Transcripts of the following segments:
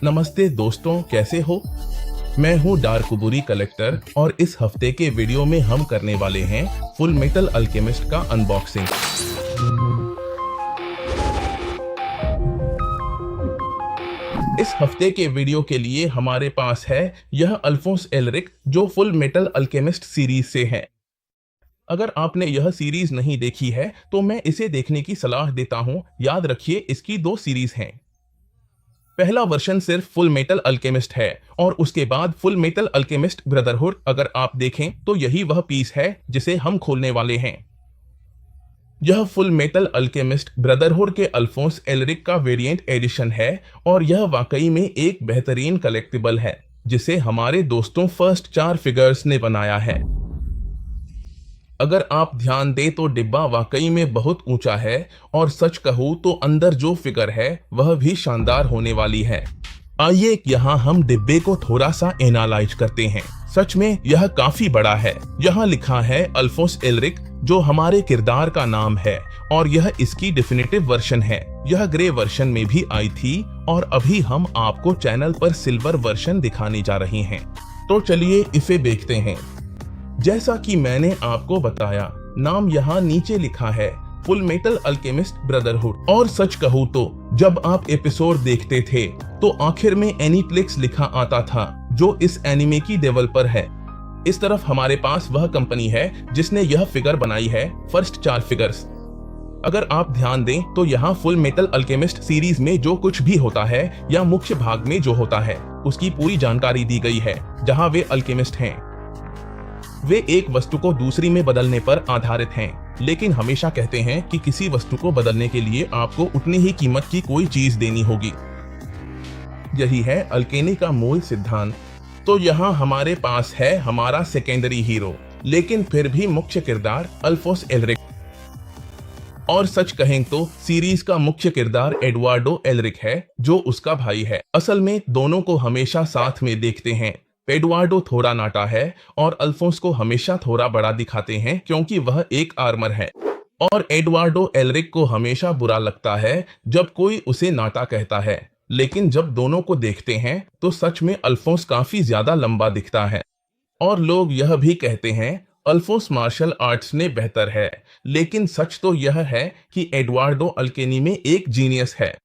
नमस्ते दोस्तों, कैसे हो? मैं हूँ डार्कबुरी कलेक्टर और इस हफ्ते के वीडियो में हम करने वाले हैं फुल मेटल अल्केमिस्ट का अनबॉक्सिंग। इस हफ्ते के वीडियो के लिए हमारे पास है यह अल्फोंस एलरिक जो फुल मेटल अल्केमिस्ट सीरीज से है। अगर आपने यह सीरीज नहीं देखी है तो मैं इसे देखने की सलाह देता हूँ। याद रखिए, इसकी 2 सीरीज हैं। पहला वर्षन सिर्फ फुल मेटल अल्केमिस्ट है और उसके बाद फुल मेटल अल्केमिस्ट ब्रदरहुड। अगर आप देखें तो यही वह पीस है जिसे हम खोलने वाले हैं। यह फुल मेटल अल्केमिस्ट ब्रदरहुड के अल्फोंस एलरिक का वेरिएंट एडिशन है और यह वाकई में एक बेहतरीन कलेक्टिबल है जिसे हमारे दोस्तों फर्स्ट 4 फिगर्स ने बनाया है। अगर आप ध्यान दें तो डिब्बा वाकई में बहुत ऊंचा है और सच कहूं तो अंदर जो फिगर है वह भी शानदार होने वाली है। आइए यहाँ हम डिब्बे को थोड़ा सा एनालाइज करते हैं। सच में यह काफी बड़ा है। यहाँ लिखा है अल्फोंस एलरिक जो हमारे किरदार का नाम है और यह इसकी डेफिनेटिव वर्जन है। यह ग्रे वर्जन में भी आई थी और अभी हम आपको चैनल पर सिल्वर वर्जन दिखाने जा रहे हैं। तो चलिए इसे देखते हैं। जैसा कि मैंने आपको बताया, नाम यहाँ नीचे लिखा है फुल मेटल अल्केमिस्ट ब्रदरहुड। और सच कहूँ तो जब आप एपिसोड देखते थे तो आखिर में एनीप्लेक्स लिखा आता था जो इस एनिमे की डेवलपर है। इस तरफ हमारे पास वह कंपनी है जिसने यह फिगर बनाई है, फर्स्ट 4 फिगर्स। अगर आप ध्यान दें तो यहाँ फुल मेटल अल्केमिस्ट सीरीज में जो कुछ भी होता है या मुख्य भाग में जो होता है उसकी पूरी जानकारी दी गई है। जहाँ वे अल्केमिस्ट हैं वे एक वस्तु को दूसरी में बदलने पर आधारित हैं, लेकिन हमेशा कहते हैं कि किसी वस्तु को बदलने के लिए आपको उतनी ही कीमत की कोई चीज देनी होगी। यही है अल्केमी का मूल सिद्धांत। तो यहाँ हमारे पास है हमारा सेकेंडरी हीरो, लेकिन फिर भी मुख्य किरदार अल्फोंस एलरिक। और सच कहें तो सीरीज का मुख्य किरदार एडवार्डो एलरिक है जो उसका भाई है। असल में दोनों को हमेशा साथ में देखते हैं। एडवार्डो थोड़ा नाटा है और अल्फोंस को हमेशा थोड़ा बड़ा दिखाते हैं क्योंकि वह एक आर्मर है। और एडवार्डो एलरिक को हमेशा बुरा लगता है जब कोई उसे नाटा कहता है, लेकिन जब दोनों को देखते हैं तो सच में अल्फोंस काफी ज्यादा लंबा दिखता है। और लोग यह भी कहते हैं अल्फोंस मार्शल आर्ट्स में बेहतर है, लेकिन सच तो यह है कि एडवार्डो अल्केमी में एक जीनियस है।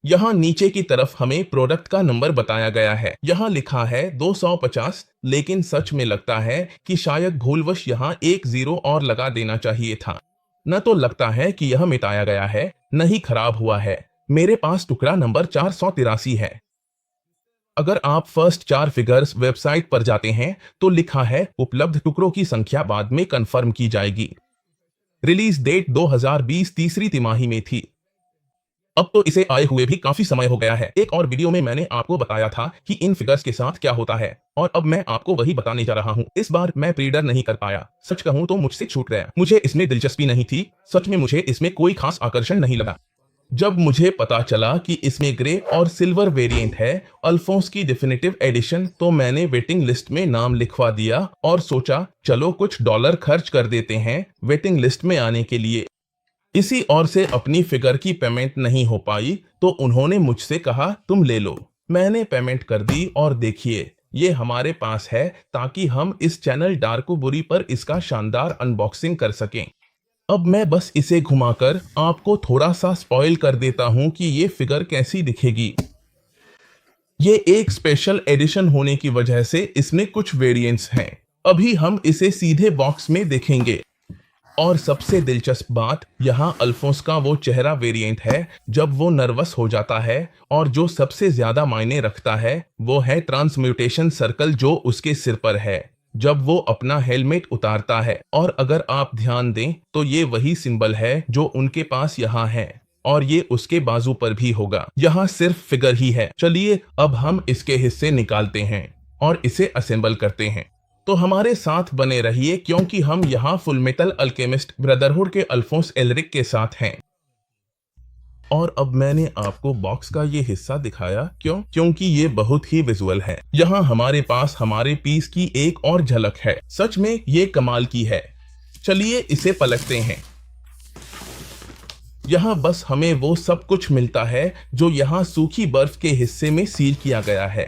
यहाँ नीचे की तरफ हमें प्रोडक्ट का नंबर बताया गया है। यहाँ लिखा है 250, लेकिन सच में लगता है कि शायद भूलवश यहाँ एक 0 और लगा देना चाहिए था। न तो लगता है कि यह मिटाया गया है, न ही खराब हुआ है। मेरे पास टुकड़ा नंबर 483 है। अगर आप फर्स्ट 4 फिगर्स वेबसाइट पर जाते हैं तो लिखा है उपलब्ध टुकड़ों की संख्या बाद में कंफर्म की जाएगी। रिलीज डेट 2020 तीसरी तिमाही में थी। अब तो इसे आए हुए भी काफी समय हो गया है। एक और वीडियो में मैंने आपको बताया था कि इन फिगर्स के साथ क्या होता है और अब मैं आपको वही बताने जा रहा हूँ। इस बार मैं प्रीडर नहीं कर पाया। सच कहूँ तो मुझसे छूट गया। मुझे इसमें दिलचस्पी नहीं थी। सच में मुझे इसमें कोई खास आकर्षण नहीं लगा। जब मुझे पता चला कि इसमें ग्रे और सिल्वर वेरिएंट है अल्फोंस की डेफिनेटिव एडिशन, तो मैंने वेटिंग लिस्ट में नाम लिखवा दिया और सोचा चलो कुछ डॉलर खर्च कर देते हैं वेटिंग लिस्ट में आने के लिए। इसी ओर से अपनी फिगर की पेमेंट नहीं हो पाई तो उन्होंने मुझसे कहा तुम ले लो। मैंने पेमेंट कर दी और देखिए ये हमारे पास है ताकि हम इस चैनल डार्कबुरी पर इसका शानदार अनबॉक्सिंग कर सकें। अब मैं बस इसे घुमाकर आपको थोड़ा सा स्पॉइल कर देता हूं कि ये फिगर कैसी दिखेगी। ये एक स्पेशल एडिशन होने की वजह से इसमें कुछ वेरिएंट्स हैं। अभी हम इसे सीधे बॉक्स में देखेंगे। और सबसे दिलचस्प बात, यहाँ अल्फोंस का वो चेहरा वेरिएंट है जब वो नर्वस हो जाता है, और जो सबसे ज्यादा मायने रखता है वो है ट्रांसम्यूटेशन सर्कल जो उसके सिर पर है जब वो अपना हेलमेट उतारता है। और अगर आप ध्यान दें तो ये वही सिंबल है जो उनके पास यहाँ है और ये उसके बाजू पर भी होगा। यहाँ सिर्फ फिगर ही है। चलिए अब हम इसके हिस्से निकालते हैं और इसे असेंबल करते हैं। तो हमारे साथ बने रहिए क्योंकि हम यहाँ फुल मेटल अल्केमिस्ट ब्रदरहुड के अल्फोंस एलरिक के साथ हैं। और अब मैंने आपको बॉक्स का ये हिस्सा दिखाया क्योंकि ये बहुत ही विजुअल है। यहाँ हमारे पास हमारे पीस की एक और झलक है। सच में ये कमाल की है। चलिए इसे पलटते हैं। यहाँ बस हमें वो सब कुछ मिलता है जो यहाँ सूखी बर्फ के हिस्से में सील किया गया है,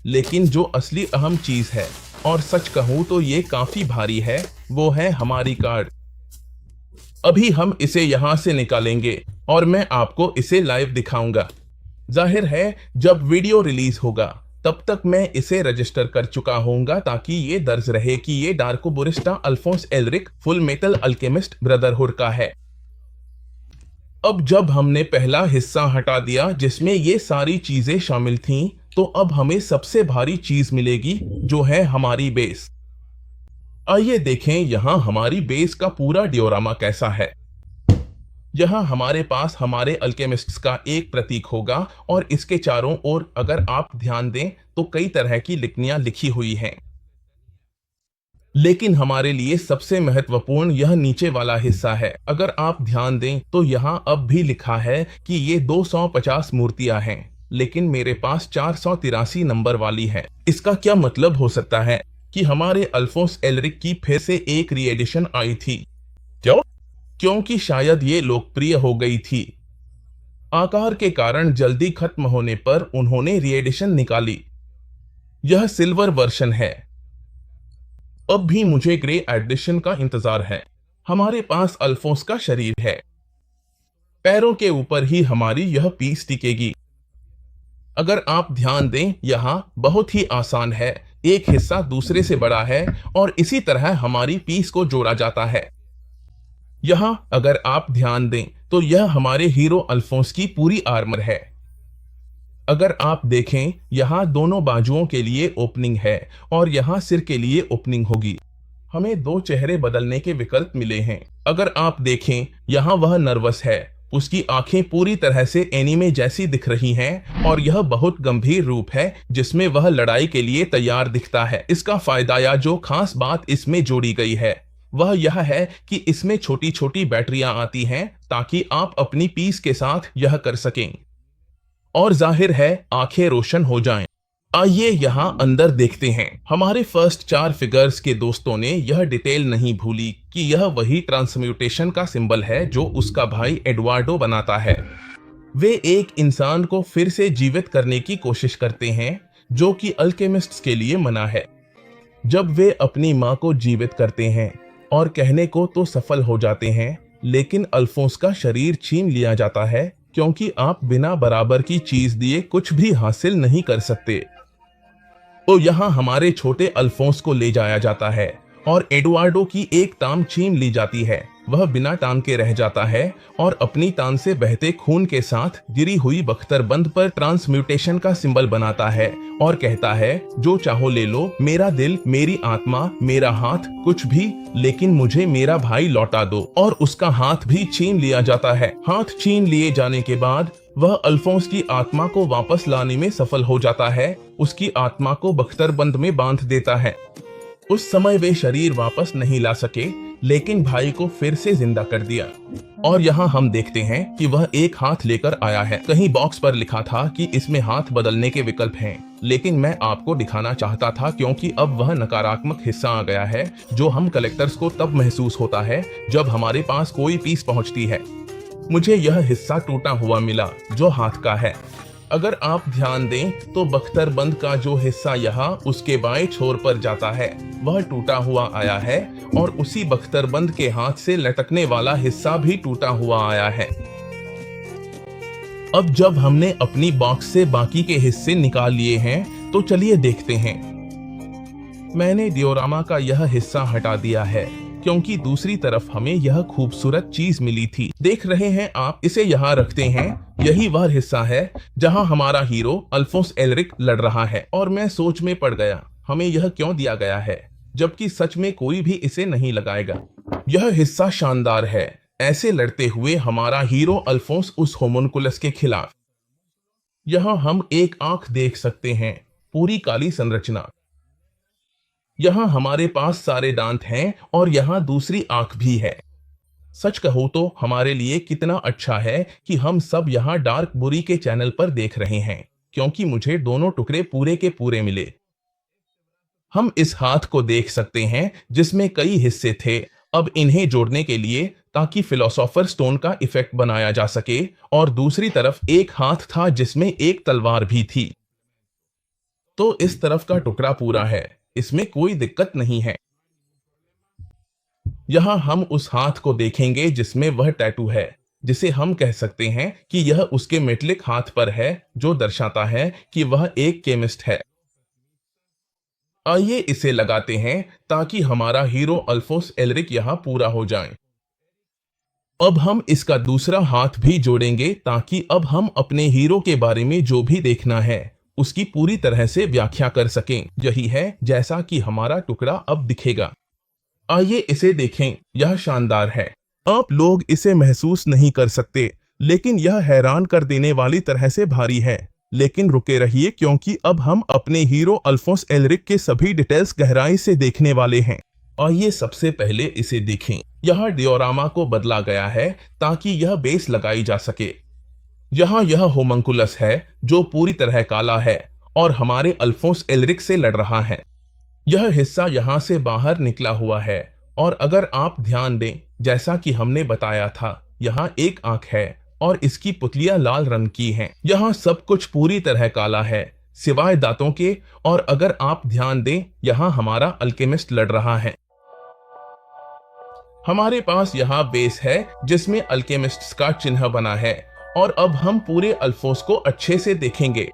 लेकिन जो असली अहम चीज है, और सच कहूँ तो ये काफी भारी है, वो है हमारी कार। अभी हम इसे यहाँ से निकालेंगे और मैं आपको इसे लाइव दिखाऊंगा। जाहिर है जब वीडियो रिलीज होगा तब तक मैं इसे रजिस्टर कर चुका होऊंगा, ताकि ये दर्ज रहे कि ये डार्कोबोरिस्टा Alphonse Elric full metal alchemist brotherhood का है। अब जब हमने पहला हिस्सा हटा दिया जिसमें ये सारी चीजें शामिल थीं, तो अब हमें सबसे भारी चीज मिलेगी, जो है हमारी बेस। आइए देखें यहाँ हमारी बेस का पूरा डियोरामा कैसा है। यहाँ हमारे पास हमारे अल्केमिस्ट्स का एक प्रतीक होगा और इसके चारों ओर अगर आप ध्यान दें तो कई तरह की लिखनियां लिखी हुई हैं। लेकिन हमारे लिए सबसे महत्वपूर्ण यह नीचे वाला हिस्सा है। अगर आप ध्यान दें तो यहाँ अब भी लिखा है कि ये 250 मूर्तियां हैं, लेकिन मेरे पास 483 नंबर वाली है। इसका क्या मतलब हो सकता है कि हमारे अल्फोंस एल्रिक की फिर से एक रीएडिशन आई थी। क्यों? क्योंकि शायद ये लोकप्रिय हो गई थी। आकार के कारण जल्दी खत्म होने पर उन्होंने रीएडिशन निकाली। यह सिल्वर वर्जन है। अब भी मुझे ग्रे एडिशन का इंतजार है। हमारे पास अल्फोंस का शरीर है। पैरों के ऊपर ही हमारी यह पीस टिकेगी। अगर आप ध्यान दें यहाँ बहुत ही आसान है, एक हिस्सा दूसरे से बड़ा है और इसी तरह हमारी पीस को जोड़ा जाता है। यहाँ अगर आप ध्यान दें तो यह हमारे हीरो अल्फोंस की पूरी आर्मर है। अगर आप देखें यहाँ दोनों बाजुओं के लिए ओपनिंग है और यहाँ सिर के लिए ओपनिंग होगी। हमें दो चेहरे बदलने के विकल्प मिले हैं। अगर आप देखें यहाँ वह नर्वस है, उसकी आंखें पूरी तरह से एनीमे जैसी दिख रही हैं और यह बहुत गंभीर रूप है जिसमें वह लड़ाई के लिए तैयार दिखता है। इसका फायदा या जो खास बात इसमें जोड़ी गई है वह यह है कि इसमें छोटी छोटी बैटरियां आती हैं ताकि आप अपनी पीस के साथ यह कर सकें और जाहिर है आंखें रोशन हो जाएं। आइए यहाँ अंदर देखते हैं। हमारे फर्स्ट 4 फिगर्स के दोस्तों ने यह डिटेल नहीं भूली कि यह वही ट्रांसम्यूटेशन का सिंबल है जो उसका भाई एडवार्डो बनाता है। वे एक इंसान को फिर से जीवित करने की कोशिश करते हैं, जो कि अल्केमिस्ट्स के लिए मना है। जब वे अपनी माँ को जीवित करते हैं और कहने को तो सफल हो जाते हैं, लेकिन अल्फोंस का शरीर छीन लिया जाता है, क्योंकि आप बिना बराबर की चीज दिए कुछ भी हासिल नहीं कर सकते। तो यहाँ हमारे छोटे अल्फोंस को ले जाया जाता है और एडवार्डो की एक टांग छीन ली जाती है। वह बिना टांग के रह जाता है और अपनी टांग से बहते खून के साथ गिरी हुई बख्तरबंद पर ट्रांसम्यूटेशन का सिंबल बनाता है और कहता है, जो चाहो ले लो, मेरा दिल, मेरी आत्मा, मेरा हाथ, कुछ भी, लेकिन मुझे मेरा भाई लौटा दो। और उसका हाथ भी छीन लिया जाता है। हाथ छीन लिए जाने के बाद वह अल्फोंस की आत्मा को वापस लाने में सफल हो जाता है। उसकी आत्मा को बख्तरबंद में बांध देता है। उस समय वे शरीर वापस नहीं ला सके, लेकिन भाई को फिर से जिंदा कर दिया। और यहाँ हम देखते हैं कि वह एक हाथ लेकर आया है। कहीं बॉक्स पर लिखा था कि इसमें हाथ बदलने के विकल्प हैं, लेकिन मैं आपको दिखाना चाहता था क्योंकि अब वह नकारात्मक हिस्सा आ गया है जो हम कलेक्टर्स को तब महसूस होता है जब हमारे पास कोई पीस पहुंचती है। मुझे यह हिस्सा टूटा हुआ मिला जो हाथ का है। अगर आप ध्यान दें तो बख्तरबंद का जो हिस्सा यहाँ उसके बाएं छोर पर जाता है वह टूटा हुआ आया है और उसी बख्तरबंद के हाथ से लटकने वाला हिस्सा भी टूटा हुआ आया है। अब जब हमने अपनी बॉक्स से बाकी के हिस्से निकाल लिए हैं तो चलिए देखते हैं। मैंने डियोरामा का यह हिस्सा हटा दिया है क्योंकि दूसरी तरफ हमें यह खूबसूरत चीज मिली थी। देख रहे हैं आप, इसे यहाँ रखते हैं। यही वह हिस्सा है जहाँ हमारा हीरो अल्फोंस एल्रिक लड़ रहा है। और मैं सोच में पड़ गया, हमें यह क्यों दिया गया है जबकि सच में कोई भी इसे नहीं लगाएगा। यह हिस्सा शानदार है, ऐसे लड़ते हुए हमारा हीरो अल्फोंस उस होमुनकुलस के खिलाफ। यहाँ हम एक आंख देख सकते हैं, पूरी काली संरचना। यहाँ हमारे पास सारे दांत हैं और यहाँ दूसरी आंख भी है। सच कहूँ तो हमारे लिए कितना अच्छा है कि हम सब यहाँ डार्क बुरी के चैनल पर देख रहे हैं, क्योंकि मुझे दोनों टुकड़े पूरे के पूरे मिले। हम इस हाथ को देख सकते हैं जिसमें कई हिस्से थे अब इन्हें जोड़ने के लिए ताकि फिलोसोफर स्टोन का इफेक्ट बनाया जा सके, और दूसरी तरफ एक हाथ था जिसमें एक तलवार भी थी। तो इस तरफ का टुकड़ा पूरा है, इसमें कोई दिक्कत नहीं है। यहाँ हम उस हाथ को देखेंगे जिसमें वह टैटू है, जिसे हम कह सकते हैं कि यह उसके मेटलिक हाथ पर है, जो दर्शाता है कि वह एक केमिस्ट है। आइए इसे लगाते हैं ताकि हमारा हीरो अल्फोंस एलरिक यहाँ पूरा हो जाए। अब हम इसका दूसरा हाथ भी जोड़ेंगे ताकि अब हम अपने हीरो के बारे में जो भी देखना है उसकी पूरी तरह से व्याख्या कर सकें। यही है जैसा कि हमारा टुकड़ा अब दिखेगा। आइए इसे देखें, यह शानदार है। आप लोग इसे महसूस नहीं कर सकते, लेकिन यह हैरान कर देने वाली तरह से भारी है। लेकिन रुके रहिए, क्योंकि अब हम अपने हीरो अल्फोंस एलरिक के सभी डिटेल्स गहराई से देखने वाले हैं। आइए सबसे पहले इसे देखें। यहाँ डिओरामा को बदला गया है ताकि यह बेस लगाई जा सके। यहाँ यह होमंकुलस है जो पूरी तरह काला है और हमारे अल्फोंस एलरिक से लड़ रहा है। यह हिस्सा यहाँ से बाहर निकला हुआ है, और अगर आप ध्यान दें, जैसा कि हमने बताया था, यहाँ एक आंख है और इसकी पुतलियां लाल रंग की हैं। यहाँ सब कुछ पूरी तरह काला है सिवाय दांतों के, और अगर आप ध्यान दें, यहाँ हमारा अल्केमिस्ट लड़ रहा है। हमारे पास यहाँ बेस है जिसमें अल्केमिस्ट का चिन्ह बना है, और अब हम पूरे अल्फोंस को अच्छे से देखेंगे।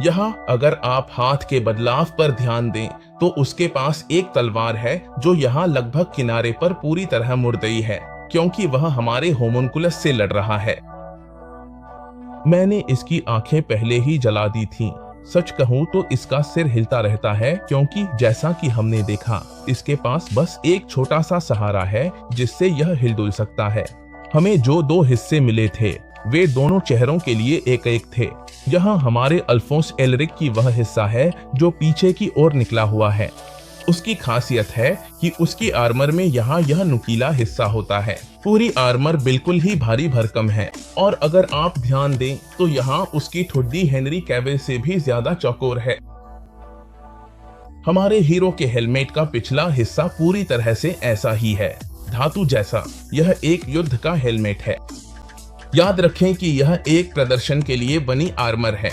यहाँ अगर आप हाथ के बदलाव पर ध्यान दें तो उसके पास एक तलवार है जो यहाँ लगभग किनारे पर पूरी तरह मुड़ गई है, क्योंकि वह हमारे होमुनकुलस से लड़ रहा है। मैंने इसकी आंखें पहले ही जला दी थीं। सच कहूं तो इसका सिर हिलता रहता है, क्योंकि जैसा कि हमने देखा, इसके पास बस एक छोटा सा सहारा है जिससे यह हिलडुल सकता है। हमें जो दो हिस्से मिले थे वे दोनों चेहरों के लिए एक एक थे। यहाँ हमारे अल्फोंस एलरिक की वह हिस्सा है जो पीछे की ओर निकला हुआ है। उसकी खासियत है कि उसकी आर्मर में यहाँ यह नुकीला हिस्सा होता है। पूरी आर्मर बिल्कुल ही भारी भरकम है, और अगर आप ध्यान दें तो यहाँ उसकी ठुड्डी हेनरी कैविल से भी ज्यादा चौकोर है। हमारे हीरो के हेलमेट का पिछला हिस्सा पूरी तरह से ऐसा ही है, धातु जैसा। यह एक युद्ध का हेलमेट है। याद रखें कि यह एक प्रदर्शन के लिए बनी आर्मर है।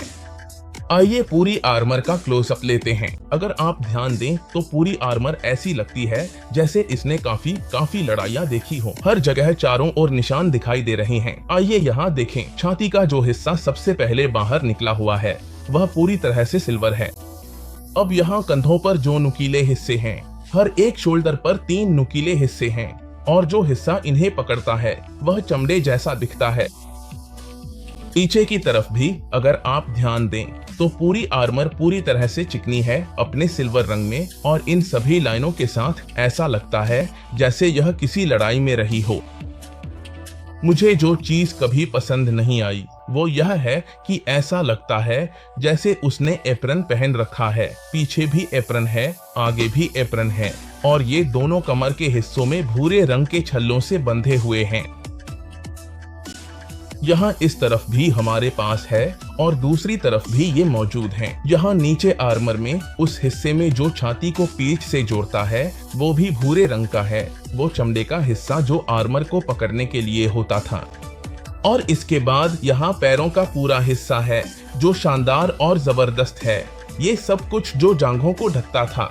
आइए पूरी आर्मर का क्लोजअप लेते हैं। अगर आप ध्यान दें तो पूरी आर्मर ऐसी लगती है जैसे इसने काफी लड़ाइयाँ देखी हो। हर जगह चारों ओर निशान दिखाई दे रहे हैं। आइए यहाँ देखें, छाती का जो हिस्सा सबसे पहले बाहर निकला हुआ है वह पूरी तरह से सिल्वर है। अब यहाँ कंधों पर जो नुकीले हिस्से हैं, हर एक शोल्डर पर 3 नुकीले हिस्से हैं, और जो हिस्सा इन्हें पकड़ता है वह चमड़े जैसा दिखता है। पीछे की तरफ भी अगर आप ध्यान दें तो पूरी आर्मर पूरी तरह से चिकनी है अपने सिल्वर रंग में, और इन सभी लाइनों के साथ ऐसा लगता है जैसे यह किसी लड़ाई में रही हो। मुझे जो चीज कभी पसंद नहीं आई वो यह है कि ऐसा लगता है जैसे उसने एप्रन पहन रखा है। पीछे भी एप्रन है, आगे भी एप्रन है, और ये दोनों कमर के हिस्सों में भूरे रंग के छल्लों से बंधे हुए हैं। यहाँ इस तरफ भी हमारे पास है और दूसरी तरफ भी ये मौजूद हैं। यहाँ नीचे आर्मर में उस हिस्से में जो छाती को पीठ से जोड़ता है वो भी भूरे रंग का है, वो चमड़े का हिस्सा जो आर्मर को पकड़ने के लिए होता था। और इसके बाद यहाँ पैरों का पूरा हिस्सा है जो शानदार और जबरदस्त है। ये सब कुछ जो जांघों को ढकता था।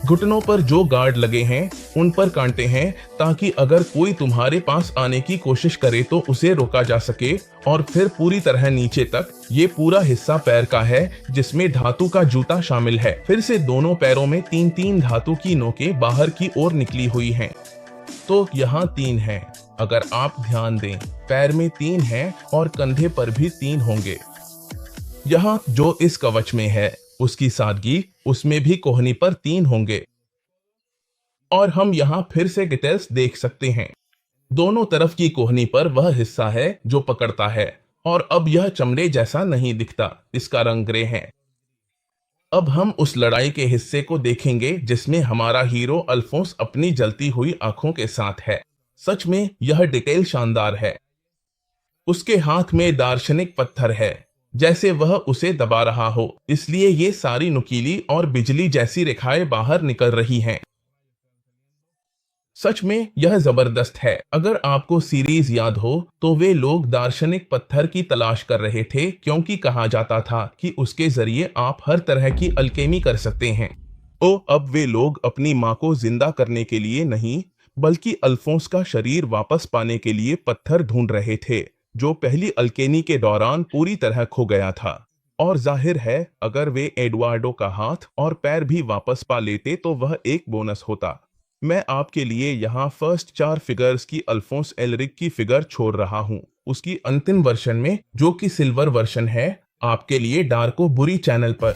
घुटनों पर जो गार्ड लगे हैं उन पर कांटे हैं, ताकि अगर कोई तुम्हारे पास आने की कोशिश करे तो उसे रोका जा सके। और फिर पूरी तरह नीचे तक ये पूरा हिस्सा पैर का है जिसमें धातु का जूता शामिल है। फिर से दोनों पैरों में 3-3 धातु की नोकें बाहर की ओर निकली हुई हैं। तो यहाँ 3 हैं। अगर आप ध्यान दें, पैर में 3 हैं और कंधे पर भी 3 होंगे। यहाँ जो इस कवच में है उसकी सादगी, उसमें भी कोहनी पर 3 होंगे। और हम यहाँ फिर से डिटेल्स देख सकते हैं। दोनों तरफ की कोहनी पर वह हिस्सा है जो पकड़ता है, और अब यह चमड़े जैसा नहीं दिखता, इसका रंग ग्रे है। अब हम उस लड़ाई के हिस्से को देखेंगे जिसमें हमारा हीरो अल्फोंस अपनी जलती हुई आंखों के साथ है। सच में यह डिटेल शानदार है। उसके हाथ में दार्शनिक पत्थर है जैसे वह उसे दबा रहा हो, इसलिए ये सारी नुकीली और बिजली जैसी रेखाएं बाहर निकल रही हैं। सच में यह जबरदस्त है। अगर आपको सीरीज याद हो तो वे लोग दार्शनिक पत्थर की तलाश कर रहे थे, क्योंकि कहा जाता था कि उसके जरिए आप हर तरह की अल्केमी कर सकते हैं। अब वे लोग अपनी माँ को जिंदा करने के लिए नहीं, बल्कि अल्फोंस का शरीर वापस पाने के लिए पत्थर ढूंढ रहे थे, जो पहली अल्केमी के दौरान पूरी तरह खो गया था। और जाहिर है, अगर वे एडुआर्डो का हाथ और पैर भी वापस पा लेते तो वह एक बोनस होता। मैं आपके लिए यहाँ फर्स्ट 4 फिगर्स की अल्फोंस एलरिक की फिगर छोड़ रहा हूँ, उसकी अंतिम वर्षन में, जो कि सिल्वर वर्षन है, आपके लिए डार्को बुरी चैनल पर।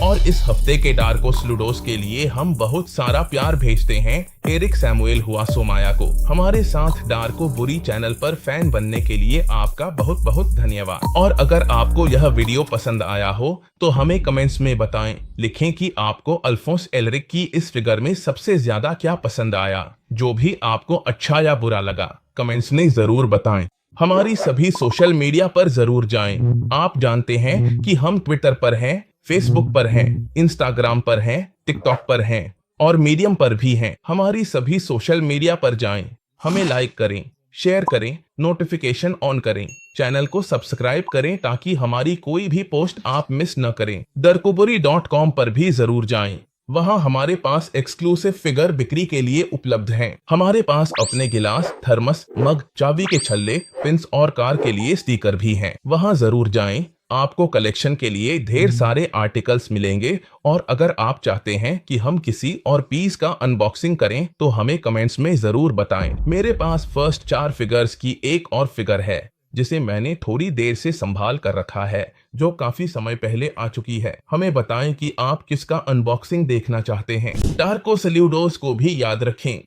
और इस हफ्ते के डार्को स्लूडोस के लिए हम बहुत सारा प्यार भेजते हैं एरिक सैमुएल हुआ सोमाया को। हमारे साथ डार्को बुरी चैनल पर फैन बनने के लिए आपका बहुत बहुत धन्यवाद। और अगर आपको यह वीडियो पसंद आया हो तो हमें कमेंट्स में बताएं। लिखें कि आपको अल्फोंस एलरिक की इस फिगर में सबसे ज्यादा क्या पसंद आया। जो भी आपको अच्छा या बुरा लगा, कमेंट्स में जरूर बताएं। हमारी सभी सोशल मीडिया पर जरूर जाएं। आप जानते हैं कि हम ट्विटर पर हैं, फेसबुक पर हैं, इंस्टाग्राम पर हैं, टिकटॉक पर हैं और मीडियम पर भी हैं। हमारी सभी सोशल मीडिया पर जाएं, हमें लाइक करें, शेयर करें, नोटिफिकेशन ऑन करें, चैनल को सब्सक्राइब करें ताकि हमारी कोई भी पोस्ट आप मिस न करें। darkoburi.com पर भी जरूर जाएं। वहां हमारे पास एक्सक्लूसिव फिगर बिक्री के लिए उपलब्ध हैं। हमारे पास अपने गिलास, थर्मस, मग, चाबी के छल्ले, पिंस और कार के लिए स्टिकर भी हैं। वहां जरूर जाएं। आपको कलेक्शन के लिए ढेर सारे आर्टिकल्स मिलेंगे। और अगर आप चाहते हैं कि हम किसी और पीस का अनबॉक्सिंग करें तो हमें कमेंट्स में जरूर बताएं। मेरे पास फर्स्ट 4 फिगर्स की एक और फिगर है जिसे मैंने थोड़ी देर से संभाल कर रखा है, जो काफी समय पहले आ चुकी है। हमें बताएं कि आप किसका अनबॉक्सिंग देखना चाहते हैं। डार्को सल्यूडोस को भी याद रखें।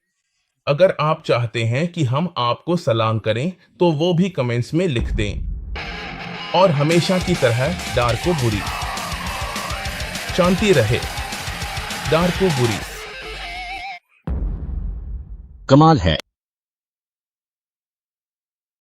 अगर आप चाहते हैं कि हम आपको सलाम करें तो वो भी कमेंट्स में लिख दें। और हमेशा की तरह डार्को बुरी। शांति रहे। डार्को बुरी। कमाल है।